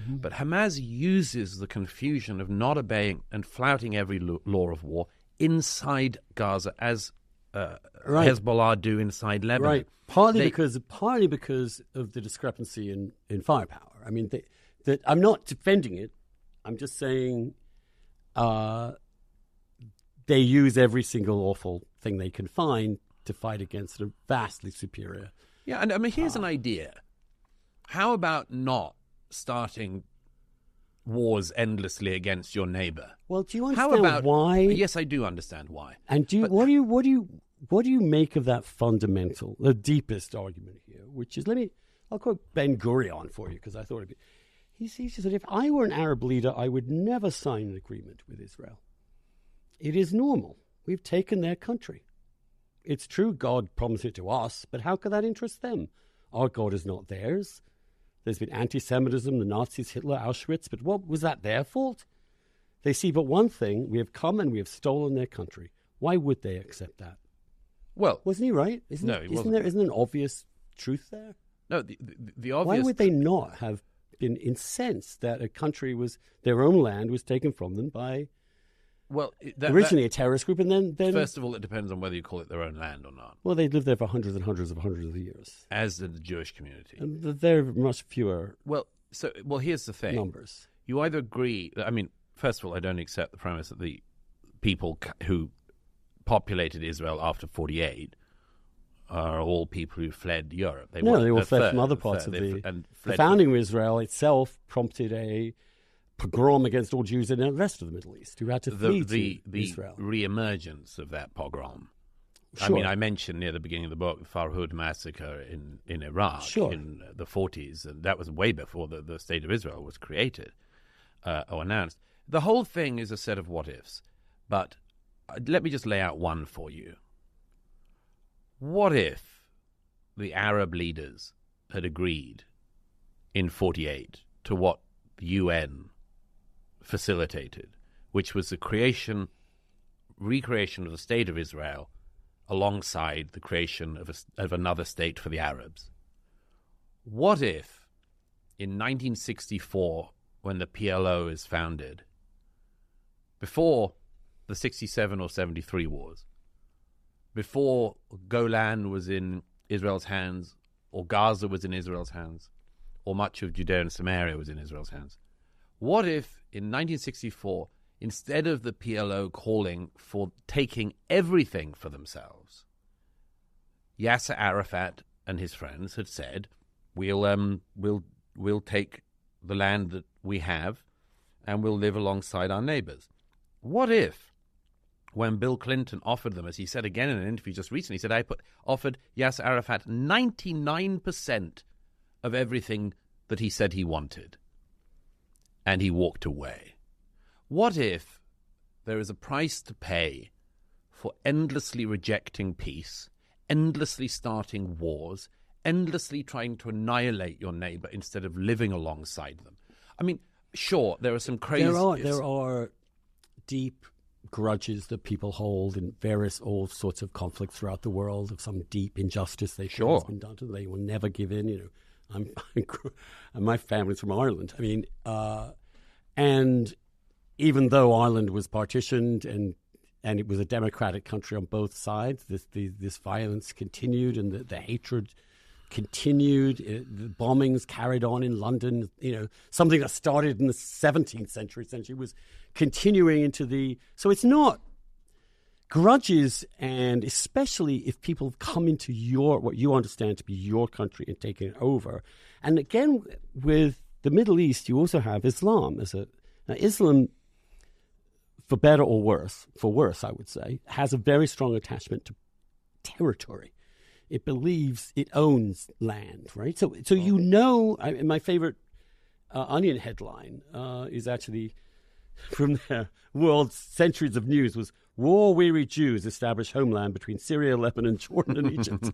Mm-hmm. But Hamas uses the confusion of not obeying and flouting every law of war inside Gaza as Hezbollah do inside Lebanon. Right. Partly because of the discrepancy in firepower. I mean, that I'm not defending it. I'm just saying they use every single awful thing they can find to fight against a vastly superior. Yeah, and I mean, here's an idea. How about not starting wars endlessly against your neighbor? Well, do you understand why? Yes, I do understand why. And what do you make of that fundamental, the deepest argument here, which is, I'll quote Ben Gurion for you because I thought it'd be. He said, if I were an Arab leader, I would never sign an agreement with Israel. It is normal. We've taken their country. It's true God promised it to us, but how could that interest them? Our God is not theirs. There's been anti-Semitism, the Nazis, Hitler, Auschwitz, but what was that their fault? They see but one thing: we have come and we have stolen their country. Why would they accept that? Well, wasn't he right? Isn't there an obvious truth there? No, the obvious. Why would they not have been incensed that a country their own land was taken from them by? Well, originally a terrorist group, and then first of all, it depends on whether you call it their own land or not. Well, they lived there for hundreds and hundreds of years, as did the Jewish community. And there are much fewer. Well, here's the thing: numbers. You either agree. I mean, first of all, I don't accept the premise that the people who populated Israel after 1948 are all people who fled Europe. They all fled from other parts of the founding of Israel itself prompted a pogrom against all Jews in the rest of the Middle East who had to flee to Israel. The re-emergence of that pogrom. Sure. I mean, I mentioned near the beginning of the book the Farhud massacre in Iraq in the 40s, and that was way before the State of Israel was created or announced. The whole thing is a set of what-ifs, but let me just lay out one for you. What if the Arab leaders had agreed in 1948 to what the UN facilitated, which was the recreation of the State of Israel alongside the creation of another state for the Arabs? What if in 1964, when the PLO is founded, before the 67 or 73 wars, before Golan was in Israel's hands, or Gaza was in Israel's hands, or much of Judea and Samaria was in Israel's hands, what if in 1964, instead of the PLO calling for taking everything for themselves, Yasser Arafat and his friends had said, we'll take the land that we have and we'll live alongside our neighbors? What if, when Bill Clinton offered them, as he said again in an interview just recently, he said, offered Yasser Arafat 99% of everything that he said he wanted, and he walked away? What if there is a price to pay for endlessly rejecting peace, endlessly starting wars, endlessly trying to annihilate your neighbor instead of living alongside them? I mean, sure, there are some crazy... There are deep grudges that people hold in all sorts of conflicts throughout the world, of some deep injustice they feel has been done to them. They will never give in. My family's from Ireland. I mean, and even though Ireland was partitioned and it was a democratic country on both sides, this violence continued and the hatred continued. The bombings carried on in London. Something that started in the 17th century essentially was continuing into the... So it's not grudges, and especially if people come into what you understand to be your country and taking it over. And again, with the Middle East, you also have Islam. Now, Islam, for better or worse, I would say, has a very strong attachment to territory. It believes it owns land, right? So my favorite Onion headline is actually from their World Centuries of News was, "War-weary Jews establish homeland between Syria, Lebanon, Jordan, and Egypt."